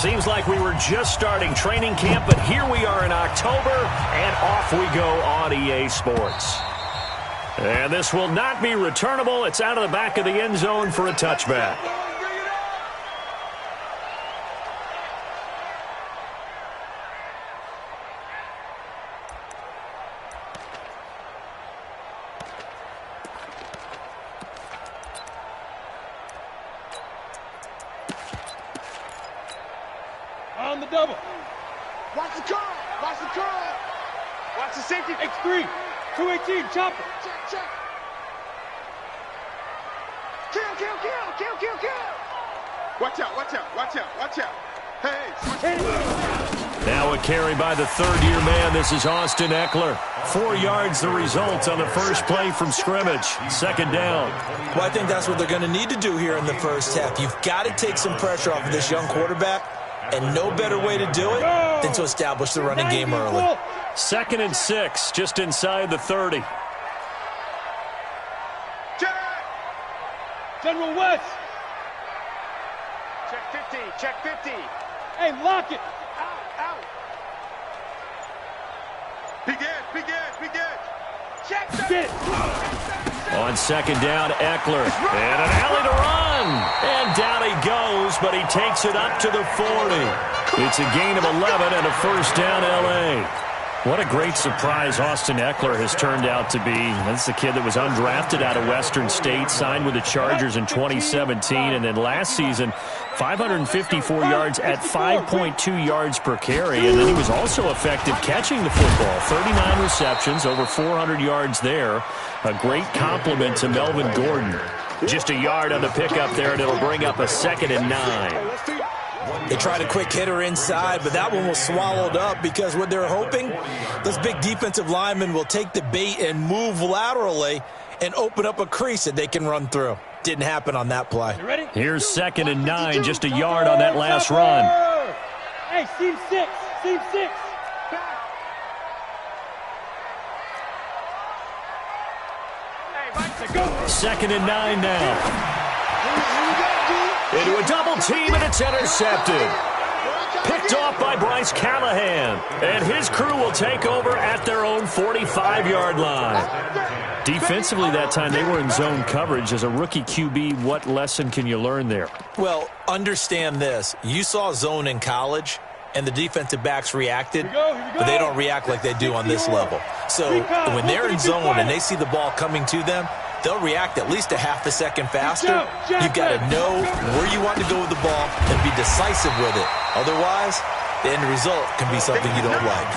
Seems like we were just starting training camp, but here we are in October, and off we go on EA Sports. And this will not be returnable. It's out of the back of the end zone for a touchback. On the double. Watch the curl. Watch the curl. Watch the safety. X3. 218. Chopper. Check, check. Kill. Watch out, watch out, watch out, watch out. Hey. Now a carry by the third-year man. This is Austin Eckler. 4 yards the result on the first play from scrimmage. Second down. Well, I think that's what they're going to need to do here in the first half. You've got to take some pressure off of this young quarterback. And no better way to do it than to establish the running game early. 2nd and 6, just inside the 30. Check! General West! Check 50, check 50. Hey, lock it! Out! Begin! Check it! On second down, Eckler. And an alley to run. And down he goes, but he takes it up to the 40. It's a gain of 11 and a first down, L.A. What a great surprise Austin Eckler has turned out to be. That's the kid that was undrafted out of Western State, signed with the Chargers in 2017, and then last season, 554 yards at 5.2 yards per carry, and then he was also effective catching the football. 39 receptions, over 400 yards there. A great compliment to Melvin Gordon. Just a yard on the pickup there, and it'll bring up a 2nd and 9. They tried a quick hitter inside, but that one was swallowed up because what they're hoping, those big defensive linemen will take the bait and move laterally and open up a crease that they can run through. Didn't happen on that play. Here's 2nd and 9, just a yard on that last run. Hey, seam 6. 2nd and 9 now. Into a double team, and it's intercepted. Picked off by Bryce Callahan. And his crew will take over at their own 45-yard line. Defensively that time, they were in zone coverage. As a rookie QB, what lesson can you learn there? Well, understand this. You saw zone in college, and the defensive backs reacted, but they don't react like they do on this level. So when they're in zone and they see the ball coming to them, they'll react at least a half a second faster. You've got to know where you want to go with the ball and be decisive with it. Otherwise, the end result can be something you don't like.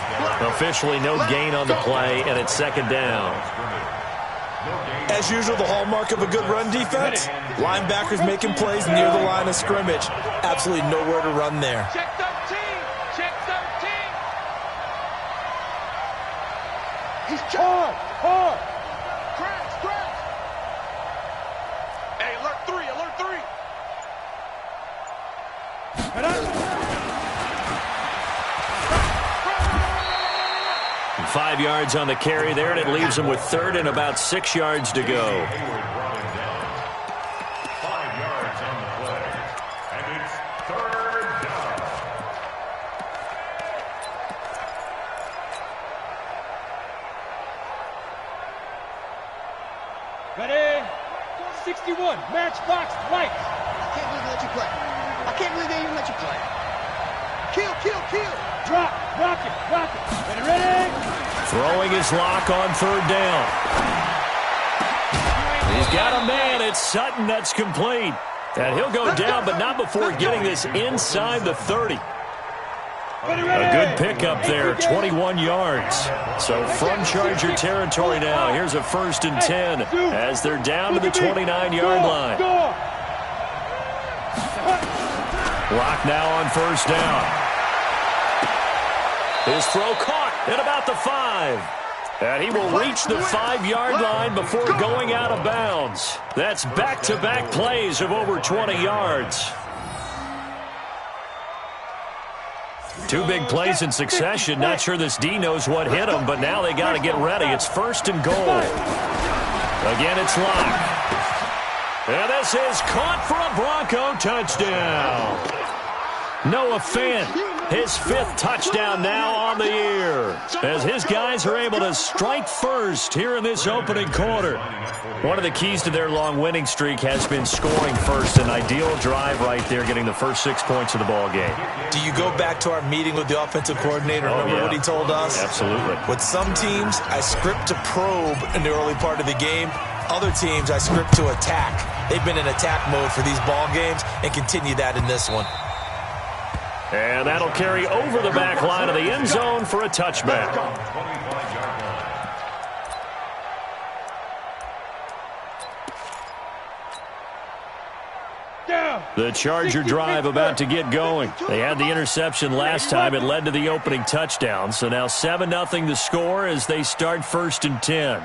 Officially no gain on the play, and it's 2nd down. As usual, the hallmark of a good run defense, linebackers making plays near the line of scrimmage. Absolutely nowhere to run there. Check 13. He's hard. Crash. Hey, alert 3. 5 yards on the carry there, and it leaves him with 3rd and about 6 yards to go. 5 yards on the play, and it's 3rd down. Ready? 61. Matchbox lights. I can't believe they let you play. I can't believe they even let you play. Kill. Drop. Rock it. Ready? Throwing his lock on 3rd down. He's got a man. It's Sutton that's complete. And he'll go down, but not before getting this inside the 30. A good pickup there, 21 yards. So from Charger territory now, here's a 1st and 10 as they're down to the 29-yard line. Clock now on 1st down. His throw caught at about the 5. And he will reach the 5-yard line before going out of bounds. That's back-to-back plays of over 20 yards. 2 big plays in succession. Not sure this D knows what hit him, but now they got to get ready. It's 1st and goal. Again, it's Locke. And this is caught for a Bronco touchdown. Noah Fant, his 5th touchdown now on the year, as his guys are able to strike first here in this opening quarter. One of the keys to their long winning streak has been scoring first. An ideal drive right there, getting the first 6 points of the ball game. Do you go back to our meeting with the offensive coordinator? Remember what he told us? Absolutely. With some teams, I script to probe in the early part of the game. Other teams, I script to attack. They've been in attack mode for these ball games and continue that in this one. And that'll carry over the back line of the end zone for a touchback. The Charger drive about to get going. They had the interception last time. It led to the opening touchdown. So now 7-0 the score as they start 1st and 10.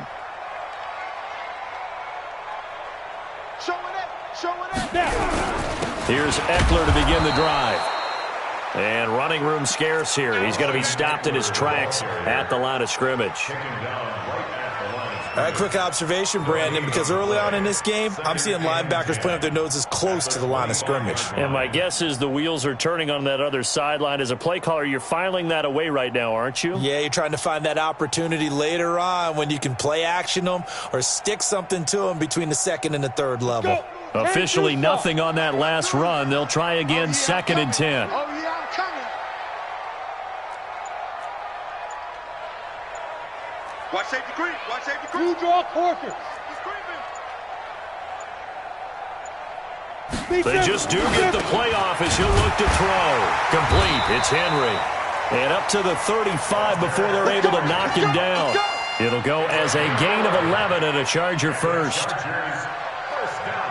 Here's Eckler to begin the drive. And running room scarce here. He's going to be stopped in his tracks at the line of scrimmage. All right, quick observation, Brandon, because early on in this game, I'm seeing linebackers playing with their noses close to the line of scrimmage. And my guess is the wheels are turning on that other sideline. As a play caller, you're filing that away right now, aren't you? Yeah, you're trying to find that opportunity later on when you can play action them or stick something to them between the 2nd and the 3rd level. Officially nothing on that last run. They'll try again, 2nd and 10. Oh, yeah, I'm coming. Watch safety creep. Watch safety creep. You draw Corker. They just do get the play off as he'll look to throw. Complete. It's Henry. And up to the 35 before they're able to knock him down. It'll go as a gain of 11 and a Charger first.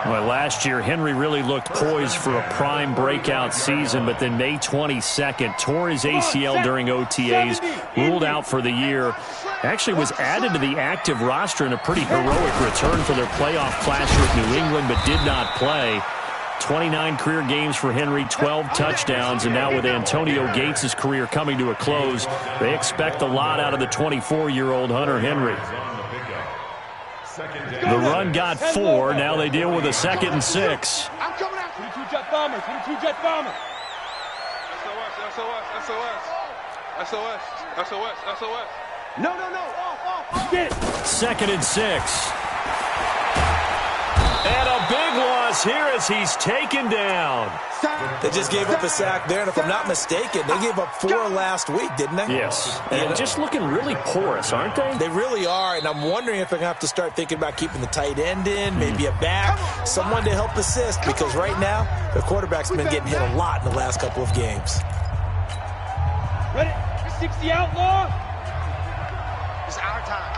Well, last year, Henry really looked poised for a prime breakout season, but then May 22nd, tore his ACL during OTAs, ruled out for the year. Actually was added to the active roster in a pretty heroic return for their playoff clasher at New England, but did not play. 29 career games for Henry, 12 touchdowns, and now with Antonio Gates' career coming to a close, they expect a lot out of the 24-year-old Hunter Henry. The run got 4. Now they deal with a 2nd and 6. I'm coming out. 22 jet bombers. 22 jet bombers. SOS. No. Off. Get it. 2nd and 6. And a big loss here as he's taken down. They just gave up a sack there, and if I'm not mistaken, they gave up 4 last week, didn't they? Yes. And just looking really porous, aren't they? They really are, and I'm wondering if they're going to have to start thinking about keeping the tight end in, maybe a back, someone to help assist, because right now, the quarterback's been getting hit a lot in the last couple of games. Ready? 60 outlaw. It's our time.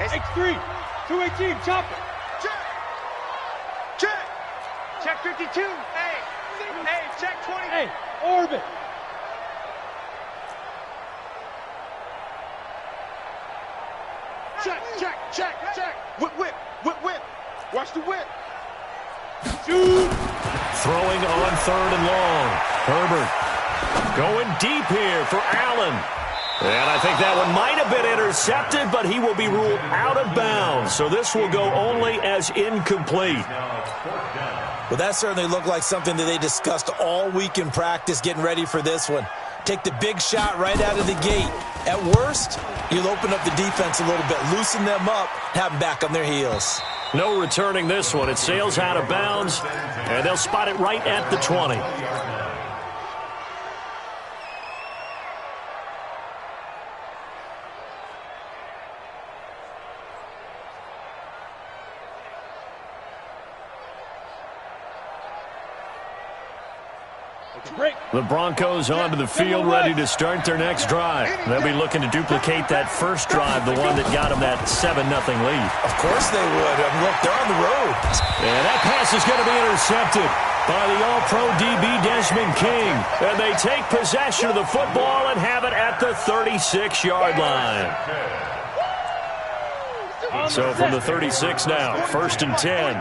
X3. 218. Chop it. Check 52. Hey, check 20. Hey, orbit. Check. Whip. Watch the whip. Shoot. Throwing on 3rd and long. Herbert going deep here for Allen. And I think that one might have been intercepted, but he will be ruled out of bounds. So this will go only as incomplete. Well, that certainly looked like something that they discussed all week in practice getting ready for this one. Take the big shot right out of the gate. At worst, you'll open up the defense a little bit, loosen them up, have them back on their heels. No returning this one. It sails out of bounds, and they'll spot it right at the 20. The Broncos onto the field, ready to start their next drive. They'll be looking to duplicate that first drive, the one that got them that 7-0 lead. Of course they would. I mean, look, they're on the road. And that pass is going to be intercepted by the All-Pro DB Desmond King. And they take possession of the football and have it at the 36-yard line. So from the 36 now, 1st and 10.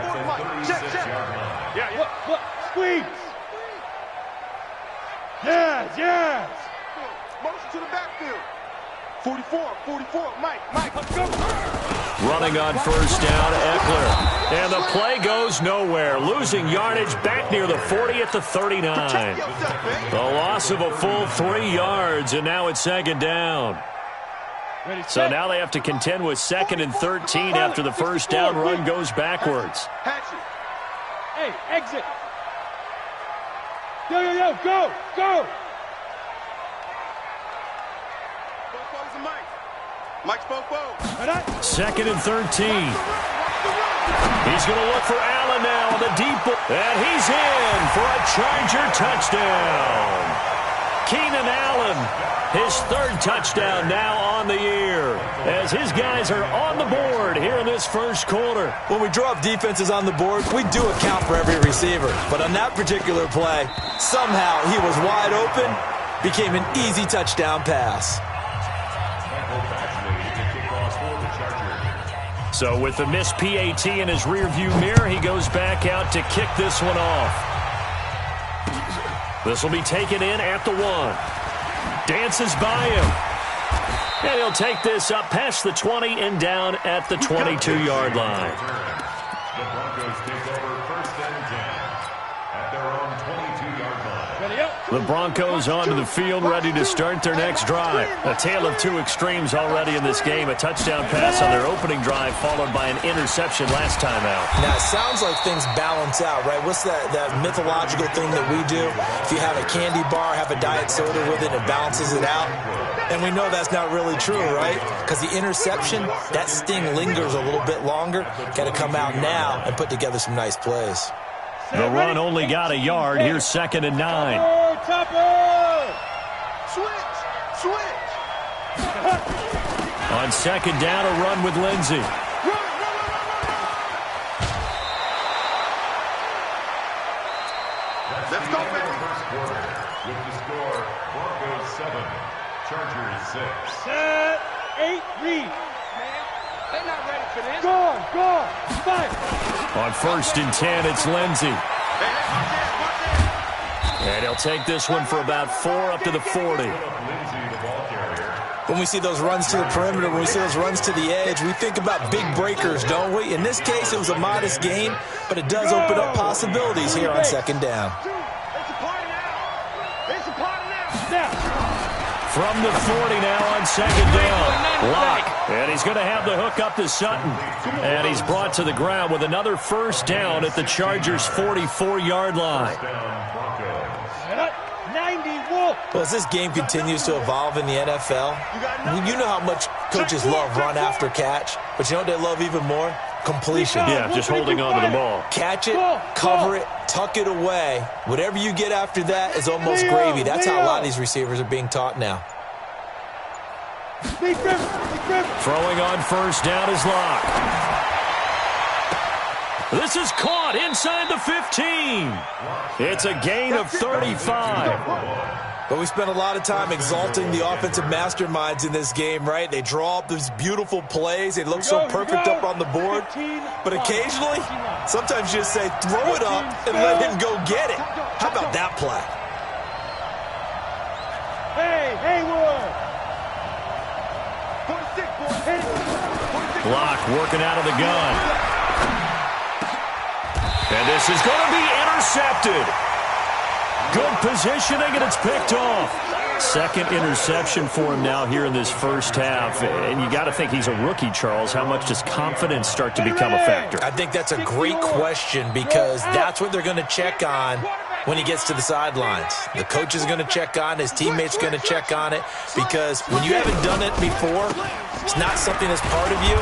Look, squeeze. Yes. Motion to the backfield. 44. Mike. Go. Running on 1st down, Eckler. And the play goes nowhere. Losing yardage back near the 40 at the 39. The loss Loss of a full 3 yards, and now it's second down. So now they have to contend with 2nd and 13 after the first down run goes backwards. Hey, exit. Yo, go, go. Mike's both. 2nd and 13. He's going to look for Allen now on the deep ball. And he's in for a Charger touchdown. Keenan Allen, his 3rd touchdown now on the year, as his guys are on the board here in this first quarter. When we draw up defenses on the board, we do account for every receiver. But on that particular play, somehow he was wide open, became an easy touchdown pass. So with the missed PAT in his rearview mirror, he goes back out to kick this one off. This will be taken in at the 1. Dances by him. And he'll take this up past the 20 and down at the 22-yard line. The Broncos take over 1st and 10 at their own 22-yard line. The Broncos onto the field, ready to start their next drive. A tale of 2 extremes already in this game. A touchdown pass on their opening drive, followed by an interception last time out. Now, it sounds like things balance out, right? What's that mythological thing that we do? If you have a candy bar, have a diet soda with it, it balances it out. And we know that's not really true, right? Because the interception, that sting lingers a little bit longer. Got to come out now and put together some nice plays. The run only got a yard. Here's 2nd and 9. Switch. On 2nd down, a run with Lindsey. Let's go, baby. First quarter with the score Broncos 7, Chargers 6. Set, 8, read. They're not ready for this. Go, fight. On 1st and 10, it's Lindsey. And he'll take this one for about 4 up to the 40. When we see those runs to the perimeter, when we see those runs to the edge, we think about big breakers, don't we? In this case, it was a modest gain, but it does open up possibilities here on 2nd down. From the 40 now on 2nd down. Lock. And he's going to have the hook up to Sutton. And he's brought to the ground with another first down at the Chargers' 44-yard line. 90 Wolf. Well, as this game continues to evolve in the NFL, you know how much coaches love run after catch, but you know what they love even more? Completion. Yeah, just holding on to the ball. Catch it, cover it, tuck it away. Whatever you get after that is almost gravy. That's how a lot of these receivers are being taught now. Throwing on 1st down is Lock. This is caught inside the 15. It's a gain of 35. But we spent a lot of time exalting the offensive masterminds in this game, right? They draw up these beautiful plays. They look so perfect up on the board. But occasionally, sometimes you just say, throw it up and let him go get it. How about that play? Hey, Haywood. Lock working out of the gun. And this is going to be intercepted. Good positioning, and it's picked off. 2nd interception for him now here in this first half. And you got to think he's a rookie, Charles. How much does confidence start to become a factor? I think that's a great question because that's what they're going to check on when he gets to the sidelines. The coach is going to check on it. His teammates are going to check on it because when you haven't done it before, it's not something that's part of you.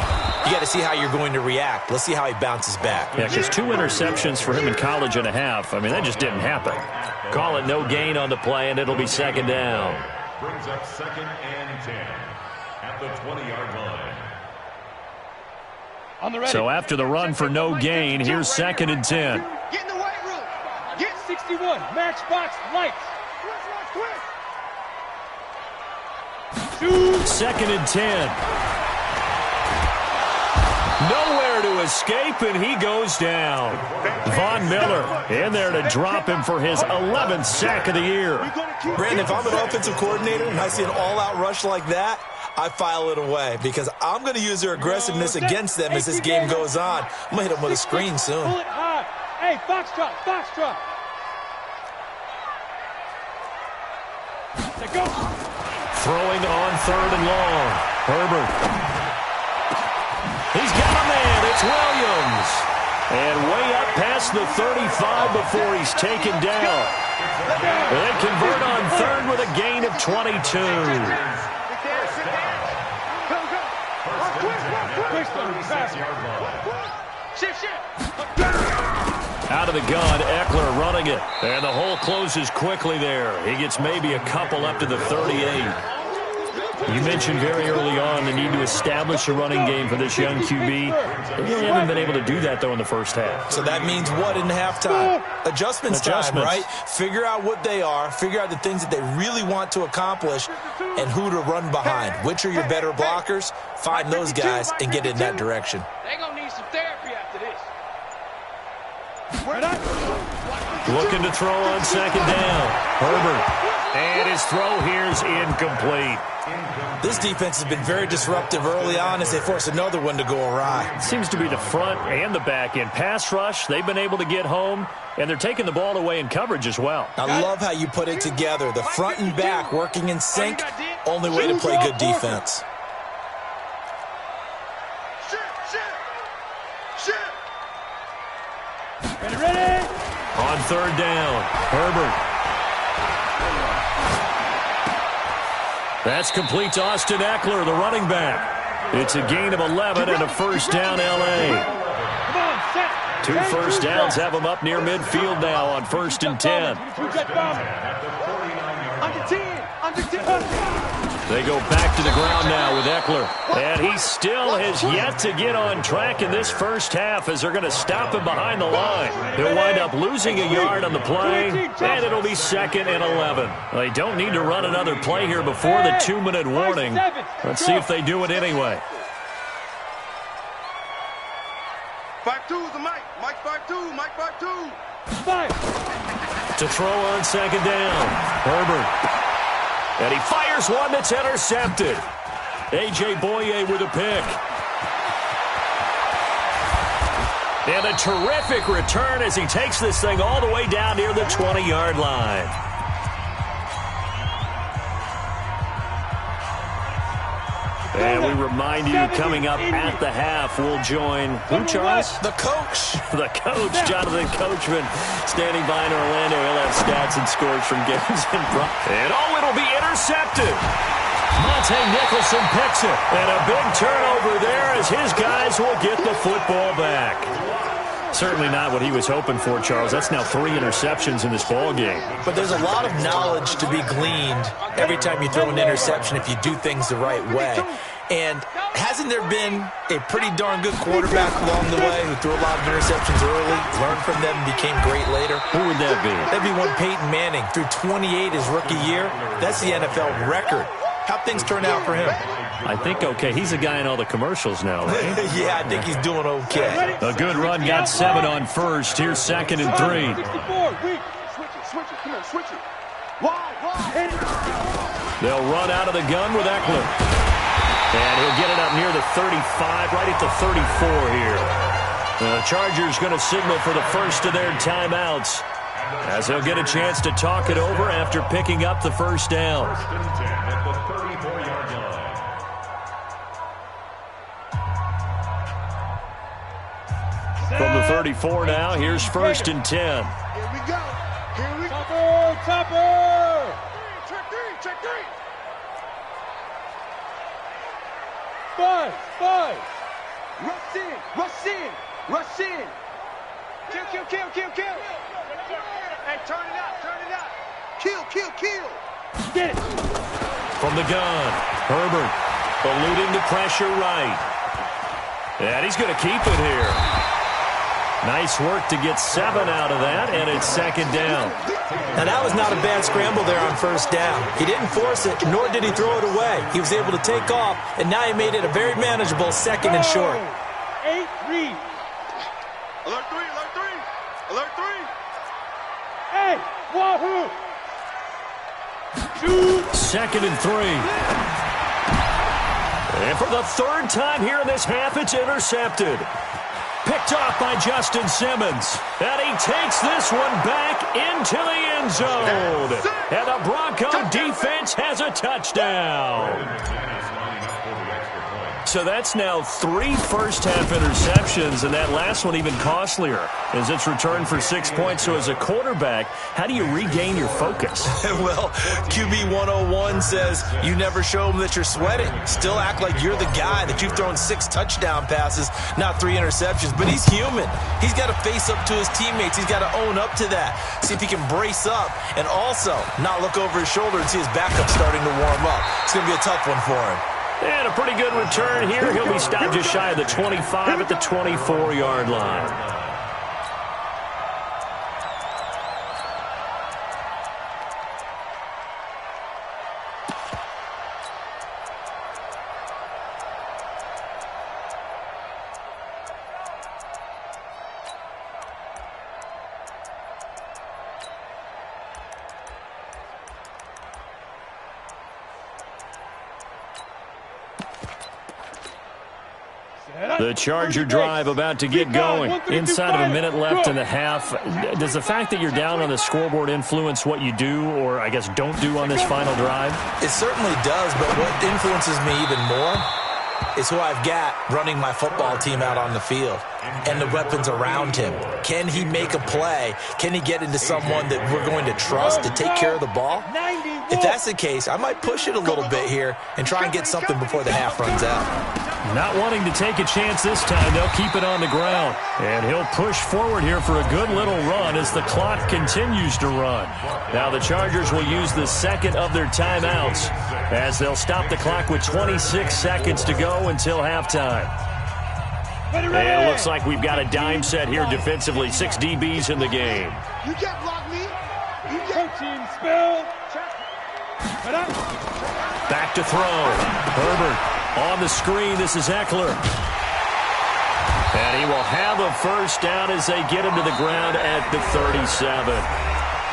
You got to see how you're going to react. Let's see how he bounces back. Yeah, because 2 interceptions for him in college and a half. I mean, that just didn't happen. Call it no gain on the play, and it'll be 2nd down. Brings up 2nd and 10 at the 20-yard line. On the ready. So after the run for no gain, here's 2nd and 10. Get in the weight room. Get 61. Matchbox lights. 2nd and 10. Nowhere to escape, and he goes down. Von Miller in there to drop him for his 11th sack of the year. Brandon, if I'm an offensive coordinator and I see an all-out rush like that, I file it away because I'm going to use their aggressiveness against them as this game goes on. I'm going to hit them with a screen soon. Pull it high. Hey, foxtrot. Throwing on 3rd and long. Herbert. He's got a man. It's Williams. And way up past the 35 before he's taken down. They convert on 3rd with a gain of 22. Out of the gun, Eckler running it. And the hole closes quickly there. He gets maybe a couple up to the 38. You mentioned very early on the need to establish a running game for this young QB. They really haven't been able to do that, though, in the first half. So that means what in halftime? Adjustments time, right? Figure out what they are, figure out the things that they really want to accomplish, and who to run behind. Which are your better blockers? Find those guys and get in that direction. They're going to need some therapy after this. Looking to throw on 2nd down. Herbert. And his throw here's incomplete. This defense has been very disruptive early on as they force another one to go awry. It seems to be the front and the back end. Pass rush, they've been able to get home, and they're taking the ball away in coverage as well. I love how you put it together. The front and back working in sync. Only way to play good defense. Ready? On 3rd down, Herbert. That's complete to Austin Eckler, the running back. It's a gain of 11 and a 1st down, L.A. 2 first downs have them up near midfield now on 1st and 10. Under 10. Under 10. They go back to the ground now with Eckler. And he still has yet to get on track in this first half as they're going to stop him behind the line. He'll wind up losing a yard on the play, and it'll be 2nd and 11. They don't need to run another play here before the 2-minute warning. Let's see if they do it anyway. 5-2 is the Mike. Mike 5-2. Mike 5-2. To throw on 2nd down, Herbert. And he fires one that's intercepted. A.J. Boye with a pick. And a terrific return as he takes this thing all the way down near the 20-yard line. And we remind you, coming up at the half, we'll join who, Charles? The coach. The coach, Jonathan Coachman, standing by in Orlando. He'll have stats and scores from games in front. And it'll be intercepted. Monte Nicholson picks it. And a big turnover there as his guys will get the football back. Certainly not what he was hoping for, Charles. That's now 3 interceptions in this ball game. But there's a lot of knowledge to be gleaned every time you throw an interception if you do things the right way. And hasn't there been a pretty darn good quarterback along the way who threw a lot of interceptions early, learned from them, and became great later? Who would that be? That'd be one Peyton Manning. Threw 28 his rookie year. That's the NFL record. How'd things turn out for him? I think okay. He's a guy in all the commercials now, right? Yeah, I think he's doing okay. A good run, got 7 on 1st. Here's 2nd and 3. 64. Switch it. Come on, switch it. Wide. They'll run out of the gun with Eckler. And he'll get it up near the 35, right at the 34 here. The Chargers going to signal for the first of their timeouts, as he'll get a chance to talk it over after picking up the 1st down. 1st and 10 at the 34-yard line. From the 34 now, here's 1st and 10. Here we go. Topper. Check 3. 5. Rush in. Kill. Hey, turn it out. Kill. Get it. From the gun, Herbert eluding the pressure right. And he's going to keep it here. Nice work to get 7 out of that, and it's 2nd down. Now, that was not a bad scramble there on 1st down. He didn't force it, nor did he throw it away. He was able to take off, and now he made it a very manageable 2nd and short. 8 read. Alert 3. Hey, wahoo. 2nd and 3. And for the 3rd time here in this half, it's intercepted. Picked off by Justin Simmons. And he takes this one back into the end zone. And the Bronco defense a touchdown. So that's now 3 first-half interceptions, and that last one even costlier as it's returned for 6 points. So as a quarterback, how do you regain your focus? Well, QB 101 says you never show them that you're sweating. Still act like you're the guy, that you've thrown 6 touchdown passes, not 3 interceptions. But he's human. He's got to face up to his teammates. He's got to own up to that. See if he can brace up and also not look over his shoulder and see his backup starting to warm up. It's going to be a tough one for him. And a pretty good return here. He'll be stopped just shy of the 25 at the 24-yard line. The Charger drive about to get going. Inside of a minute left in the half. Does the fact that you're down on the scoreboard influence what you do, or I guess don't do on this final drive? It certainly does, but what influences me even more is who I've got running my football team out on the field and the weapons around him. Can he make a play? Can he get into someone that we're going to trust to take care of the ball? If that's the case, I might push it a little bit here and try and get something before the half runs out. Not wanting to take a chance this time, they'll keep it on the ground. And he'll push forward here for a good little run as the clock continues to run. Now the Chargers will use the second of their timeouts as they'll stop the clock with 26 seconds to go until halftime. And it looks like we've got a dime set here defensively. 6 DBs in the game. You can't block me. You Team spell. Back to throw. Herbert on the screen. This is Eckler. And he will have a first down as they get him to the ground at the 37.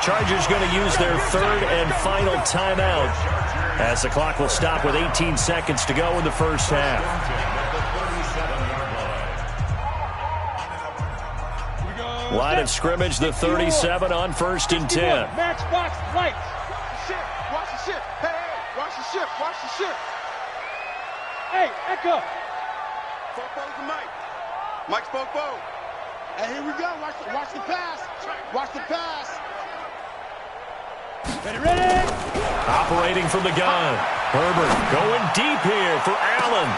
Chargers going to use their third and final timeout as the clock will stop with 18 seconds to go in the first half. Line of scrimmage, the 37 on 1st and 10. Matchbox lights. Watch the ship. Hey, watch the ship. Watch the ship. Hey, Echo. Fofo's the mic. Mike's Fofo. And here we go. Watch the pass. Watch the pass. Ready. Operating from the gun. Herbert going deep here for Allen.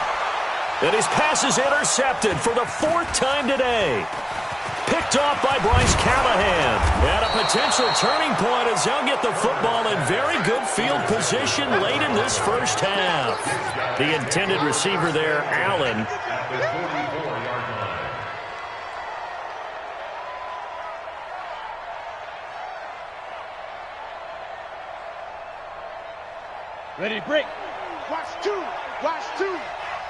And his pass is intercepted for the 4th time today. Picked off by Bryce Callahan. And a potential turning point as they'll get the football in very good field position late in this first half. The intended receiver there, Allen. Ready, break. Watch 2. Watch 2.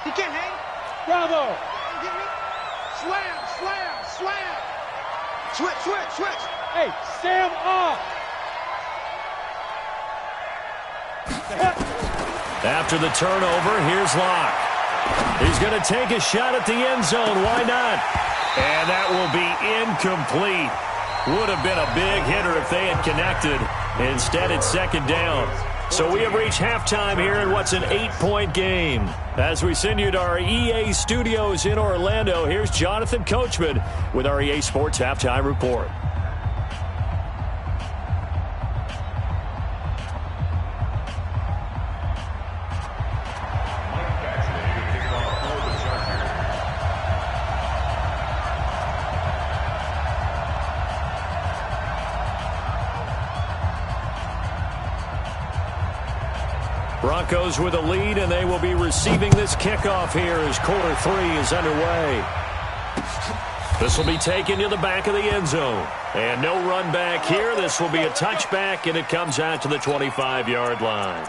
He can't hang. Bravo. Get me? Slam, slam, slam. Switch. Hey, Sam off. After the turnover, here's Locke. He's going to take a shot at the end zone. Why not? And that will be incomplete. Would have been a big hitter if they had connected. Instead, it's 2nd down. So we have reached halftime here in what's an 8-point game. As we send you to our EA studios in Orlando, here's Jonathan Coachman with our EA Sports Halftime Report. Broncos with a lead, and they will be receiving this kickoff here as quarter 3 is underway. This will be taken to the back of the end zone. And no run back here. This will be a touchback, and it comes out to the 25-yard line.